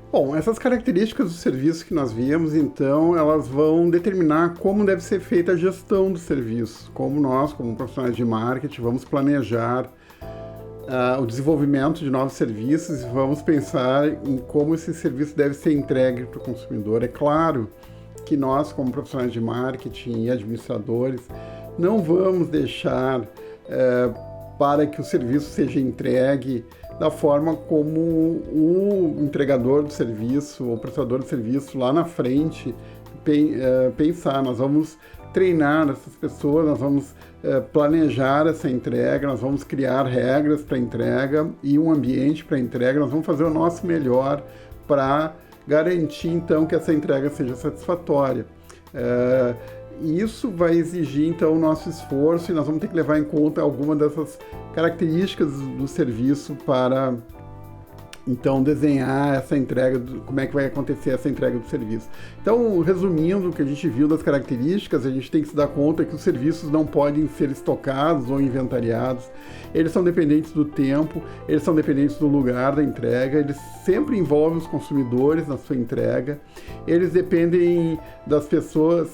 Bom, essas características do serviço que nós vimos, então, elas vão determinar como deve ser feita a gestão do serviço, como nós, como profissionais de marketing, vamos planejar o desenvolvimento de novos serviços e vamos pensar em como esse serviço deve ser entregue para o consumidor. É claro que nós, como profissionais de marketing e administradores, não vamos deixar para que o serviço seja entregue da forma como o entregador do serviço, o prestador de serviço lá na frente pensar. Nós vamos treinar essas pessoas, nós vamos planejar essa entrega, nós vamos criar regras para entrega e um ambiente para entrega, nós vamos fazer o nosso melhor para garantir então que essa entrega seja satisfatória. Isso vai exigir, então, o nosso esforço e nós vamos ter que levar em conta algumas dessas características do serviço para, então, desenhar essa entrega, como é que vai acontecer essa entrega do serviço. Então, resumindo o que a gente viu das características, a gente tem que se dar conta que os serviços não podem ser estocados ou inventariados, eles são dependentes do tempo, eles são dependentes do lugar da entrega, eles sempre envolvem os consumidores na sua entrega, eles dependem das pessoas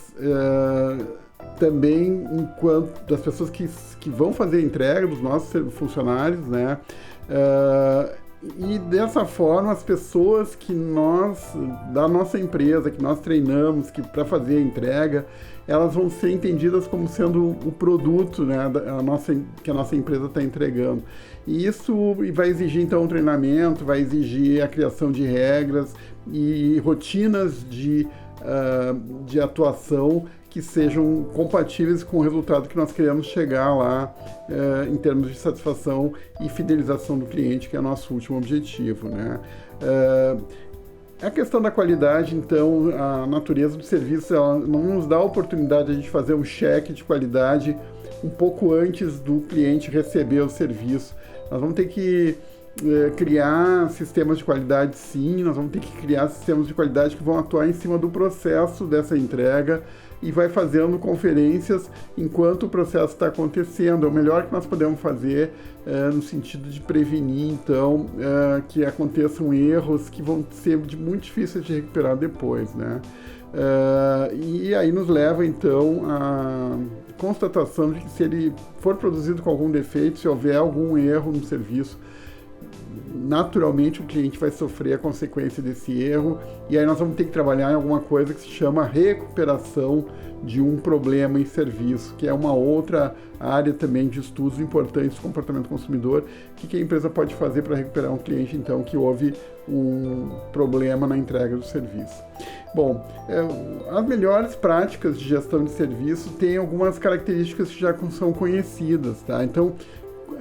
também, enquanto das pessoas que vão fazer a entrega dos nossos funcionários, né? E dessa forma, as pessoas da nossa empresa, que nós treinamos para fazer a entrega, elas vão ser entendidas como sendo o produto, né, que a nossa empresa está entregando. E isso vai exigir, então, um treinamento, vai exigir a criação de regras e rotinas de atuação que sejam compatíveis com o resultado que nós queremos chegar lá em termos de satisfação e fidelização do cliente, que é o nosso último objetivo, né? A questão da qualidade, então, a natureza do serviço, ela não nos dá a oportunidade de a gente fazer um cheque de qualidade um pouco antes do cliente receber o serviço. Nós vamos ter que criar sistemas de qualidade, sim, nós vamos ter que criar sistemas de qualidade que vão atuar em cima do processo dessa entrega e vai fazendo conferências enquanto o processo está acontecendo. É o melhor que nós podemos fazer no sentido de prevenir, então, que aconteçam erros que vão ser muito difíceis de recuperar depois, né? E aí nos leva, então, à constatação de que se ele for produzido com algum defeito, se houver algum erro no serviço, naturalmente o cliente vai sofrer a consequência desse erro, e aí nós vamos ter que trabalhar em alguma coisa que se chama recuperação de um problema em serviço, que é uma outra área também de estudos importantes do comportamento do consumidor, que a empresa pode fazer para recuperar um cliente, então, que houve um problema na entrega do serviço. Bom, as melhores práticas de gestão de serviço têm algumas características que já são conhecidas, tá? Então,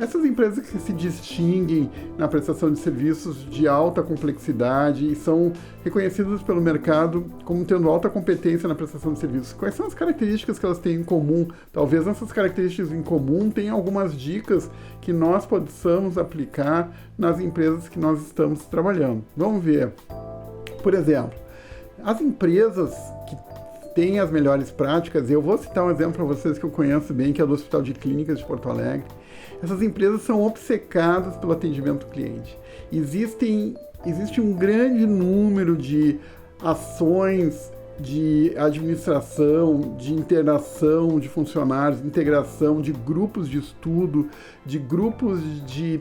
essas empresas que se distinguem na prestação de serviços de alta complexidade e são reconhecidas pelo mercado como tendo alta competência na prestação de serviços, quais são as características que elas têm em comum? Talvez essas características em comum tenham algumas dicas que nós possamos aplicar nas empresas que nós estamos trabalhando. Vamos ver. Por exemplo, as empresas que têm as melhores práticas, eu vou citar um exemplo para vocês que eu conheço bem, que é do Hospital de Clínicas de Porto Alegre. Essas empresas são obcecadas pelo atendimento do cliente. Existe um grande número de ações de administração, de interação de funcionários, integração de grupos de estudo, de grupos de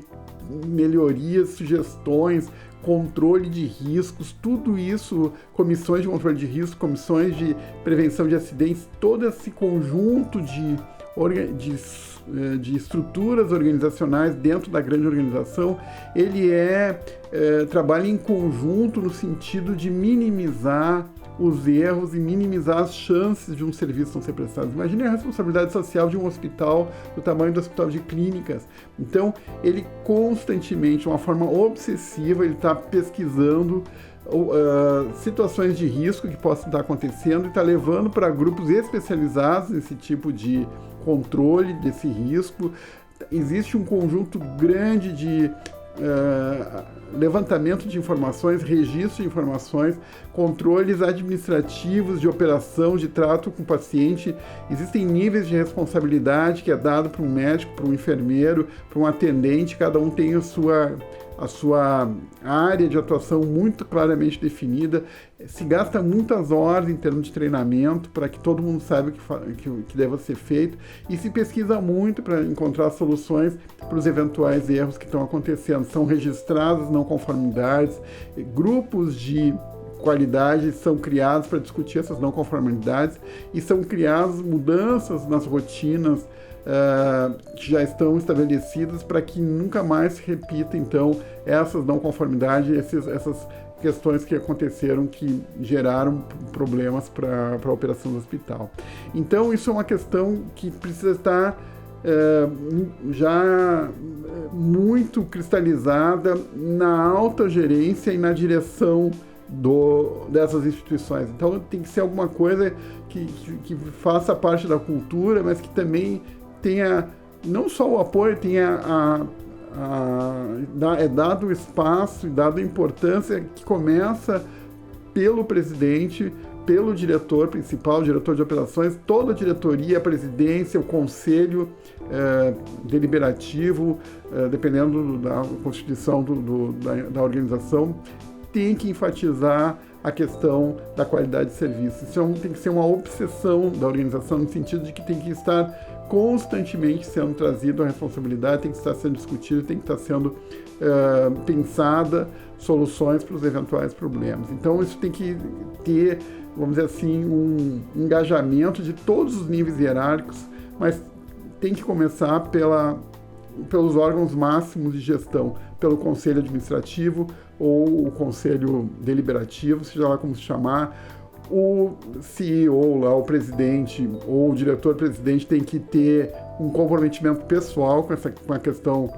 melhorias, sugestões, controle de riscos, tudo isso, comissões de controle de risco, comissões de prevenção de acidentes, todo esse conjunto de estruturas organizacionais dentro da grande organização, ele trabalha em conjunto no sentido de minimizar os erros e minimizar as chances de um serviço não ser prestado. Imagine a responsabilidade social de um hospital do tamanho do Hospital de Clínicas. Então, ele constantemente, de uma forma obsessiva, ele está pesquisando situações de risco que possam estar acontecendo e está levando para grupos especializados nesse tipo de controle desse risco. Existe um conjunto grande de levantamento de informações, registro de informações, controles administrativos de operação, de trato com o paciente. Existem níveis de responsabilidade que é dado para um médico, para um enfermeiro, para um atendente, cada um tem a sua área de atuação muito claramente definida. Se gasta muitas horas em termos de treinamento para que todo mundo saiba o que deve ser feito, e se pesquisa muito para encontrar soluções para os eventuais erros que estão acontecendo. São registradas não conformidades, grupos de qualidade são criados para discutir essas não conformidades, e são criadas mudanças nas rotinas que já estão estabelecidas para que nunca mais se repita, então, essas não conformidades, essas questões que aconteceram que geraram problemas para a operação do hospital. Então, isso é uma questão que precisa estar já muito cristalizada na alta gerência e na direção dessas instituições. Então, tem que ser alguma coisa que faça parte da cultura, mas que também tenha não só o apoio, tenha é dado o espaço e dado a importância que começa pelo presidente, pelo diretor principal, diretor de operações, toda a diretoria, a presidência, o conselho deliberativo, dependendo da constituição da organização, tem que enfatizar a questão da qualidade de serviço. Isso tem que ser uma obsessão da organização, no sentido de que tem que estar constantemente sendo trazido a responsabilidade, tem que estar sendo discutido, tem que estar sendo pensada soluções para os eventuais problemas. Então, isso tem que ter, vamos dizer assim, um engajamento de todos os níveis hierárquicos, mas tem que começar pelos órgãos máximos de gestão, pelo conselho administrativo ou o conselho deliberativo, seja lá como se chamar. O CEO, lá, o presidente ou o diretor-presidente tem que ter um comprometimento pessoal com a questão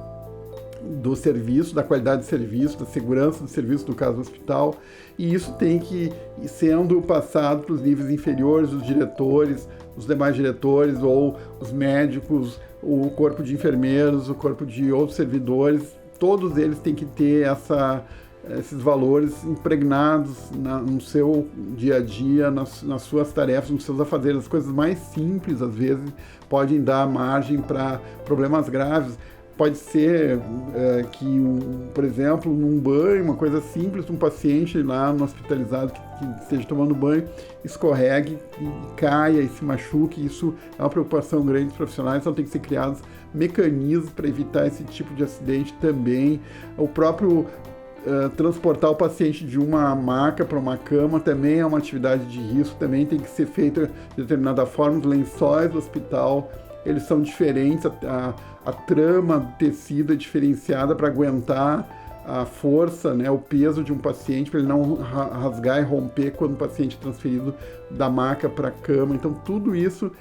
do serviço, da qualidade do serviço, da segurança do serviço, no caso do hospital, e isso tem que ir sendo passado para os níveis inferiores, os diretores, os demais diretores ou os médicos, o corpo de enfermeiros, o corpo de outros servidores, todos eles têm que ter esses valores impregnados no seu dia a dia, nas suas tarefas, nos seus afazeres. As coisas mais simples, às vezes, podem dar margem para problemas graves. Pode ser que, por exemplo, num banho, uma coisa simples, um paciente lá no hospitalizado que esteja tomando banho, escorregue e caia e se machuque. Isso é uma preocupação grande dos profissionais, então tem que ser criados mecanismos para evitar esse tipo de acidente também. O próprio transportar o paciente de uma maca para uma cama também é uma atividade de risco, também tem que ser feita de determinada forma. Os lençóis do hospital, eles são diferentes, a trama do tecido é diferenciada para aguentar a força, né, o peso de um paciente, para ele não rasgar e romper quando o paciente é transferido da maca para a cama. Então, tudo isso,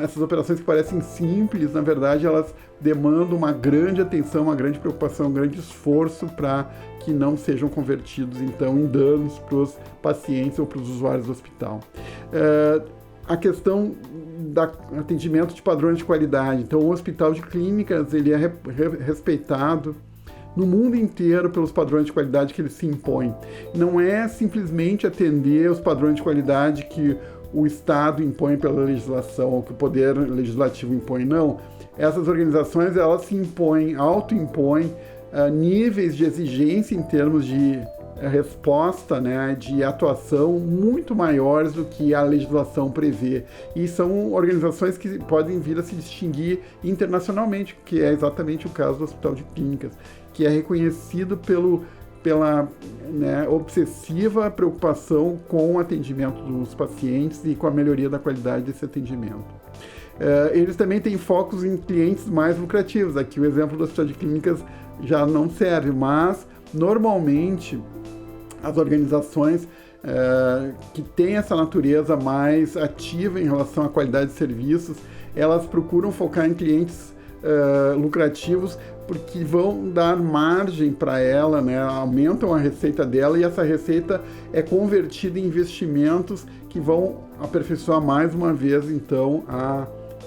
essas operações que parecem simples, na verdade, elas demandam uma grande atenção, uma grande preocupação, um grande esforço para que não sejam convertidos, então, em danos para os pacientes ou para os usuários do hospital. A questão do atendimento de padrões de qualidade. Então, o hospital de clínicas, ele é respeitado no mundo inteiro pelos padrões de qualidade que ele se impõe. Não é simplesmente atender os padrões de qualidade que o Estado impõe pela legislação ou que o Poder Legislativo impõe, não. Essas organizações, elas se impõem, autoimpõem níveis de exigência em termos de resposta, né, de atuação muito maiores do que a legislação prevê. E são organizações que podem vir a se distinguir internacionalmente, que é exatamente o caso do Hospital de Clínicas, que é reconhecido pela obsessiva preocupação com o atendimento dos pacientes e com a melhoria da qualidade desse atendimento. Eles também têm focos em clientes mais lucrativos. Aqui o exemplo do Hospital de Clínicas já não serve, mas normalmente as organizações que têm essa natureza mais ativa em relação à qualidade de serviços, elas procuram focar em clientes lucrativos, porque vão dar margem para ela, né? Aumentam a receita dela, e essa receita é convertida em investimentos que vão aperfeiçoar mais uma vez, então,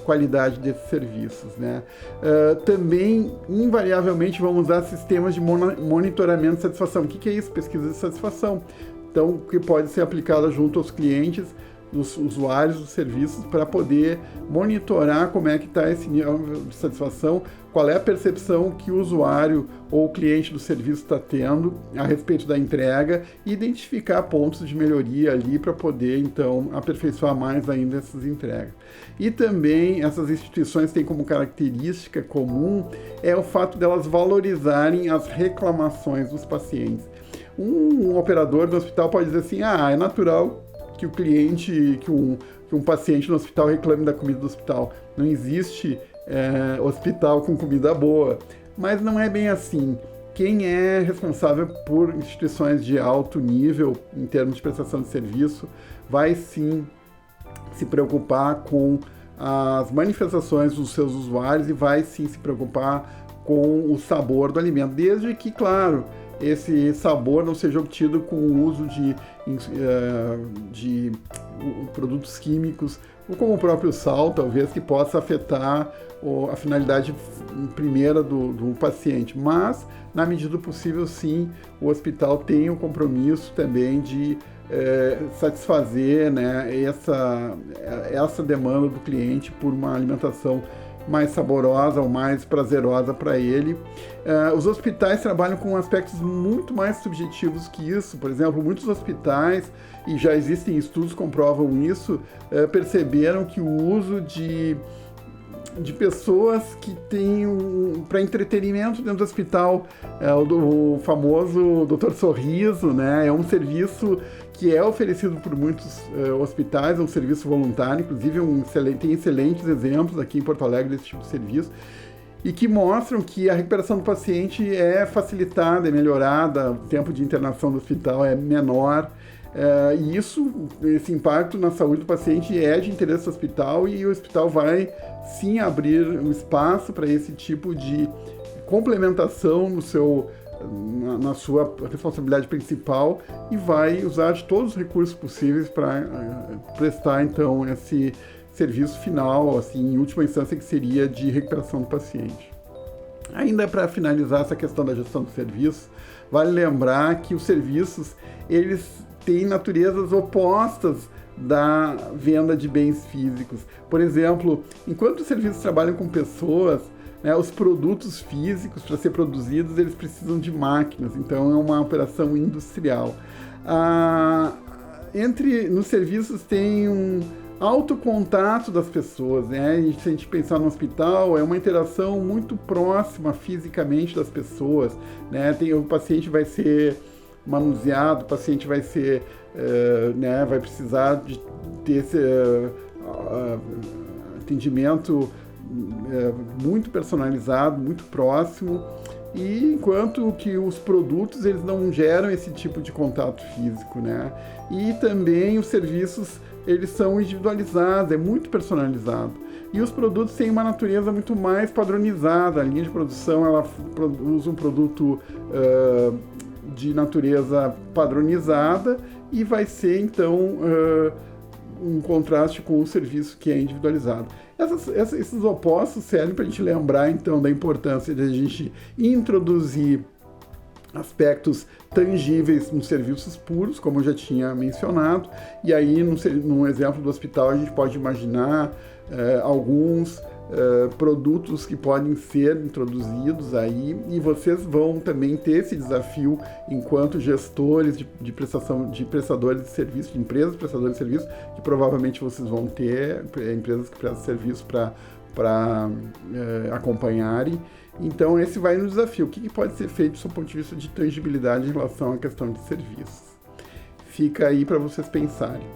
qualidade desses serviços, né? Também, invariavelmente, vamos usar sistemas de monitoramento de satisfação. O que é isso? Pesquisa de satisfação. Então, que pode ser aplicada junto aos clientes, dos usuários dos serviços, para poder monitorar como é que está esse nível de satisfação, qual é a percepção que o usuário ou o cliente do serviço está tendo a respeito da entrega e identificar pontos de melhoria ali para poder, então, aperfeiçoar mais ainda essas entregas. E também essas instituições têm como característica comum o fato delas valorizarem as reclamações dos pacientes. Um operador do hospital pode dizer assim, é natural que o cliente, que um paciente no hospital reclame da comida do hospital. Não existe hospital com comida boa. Mas não é bem assim. Quem é responsável por instituições de alto nível, em termos de prestação de serviço, vai sim se preocupar com as manifestações dos seus usuários e vai sim se preocupar com o sabor do alimento. Desde que, claro, esse sabor não seja obtido com o uso de produtos químicos, ou como o próprio sal, talvez, que possa afetar a finalidade primeira do paciente. Mas, na medida do possível, sim, o hospital tem o compromisso também de satisfazer, né, essa demanda do cliente por uma alimentação mais saborosa ou mais prazerosa para ele. Os hospitais trabalham com aspectos muito mais subjetivos que isso. Por exemplo, muitos hospitais, e já existem estudos que comprovam isso, perceberam que o uso de pessoas que têm para entretenimento dentro do hospital, o famoso Dr. Sorriso, né? É um serviço que é oferecido por muitos hospitais, é um serviço voluntário, inclusive tem excelentes exemplos aqui em Porto Alegre desse tipo de serviço, e que mostram que a recuperação do paciente é facilitada, é melhorada, o tempo de internação do hospital é menor, e esse impacto na saúde do paciente é de interesse do hospital, e o hospital vai sim abrir um espaço para esse tipo de complementação na sua responsabilidade principal e vai usar de todos os recursos possíveis para prestar então esse serviço final, assim, em última instância, que seria de recuperação do paciente. Ainda para finalizar essa questão da gestão do serviço, vale lembrar que os serviços eles têm naturezas opostas da venda de bens físicos. Por exemplo, enquanto os serviços trabalham com pessoas, né, os produtos físicos, para ser produzidos, eles precisam de máquinas, então é uma operação industrial. Nos serviços tem um alto contato das pessoas, né? E se a gente pensar no hospital, é uma interação muito próxima fisicamente das pessoas, né? O paciente vai ser manuseado, o paciente vai ser, né, vai precisar de ter esse atendimento muito personalizado, muito próximo, e enquanto que os produtos eles não geram esse tipo de contato físico, né? E também os serviços eles são individualizados, é muito personalizado. E os produtos têm uma natureza muito mais padronizada. A linha de produção ela usa um produto de natureza padronizada e vai ser então um contraste com o serviço que é individualizado. Esses opostos servem para a gente lembrar, então, da importância de a gente introduzir aspectos tangíveis nos serviços puros, como eu já tinha mencionado, e aí, num exemplo do hospital, a gente pode imaginar alguns produtos que podem ser introduzidos aí, e vocês vão também ter esse desafio enquanto gestores de prestadores de serviço, de empresas prestadoras de serviço, que provavelmente vocês vão ter empresas que prestam serviço para acompanharem. Então esse vai no desafio. O que pode ser feito do seu ponto de vista de tangibilidade em relação à questão de serviços? Fica aí para vocês pensarem.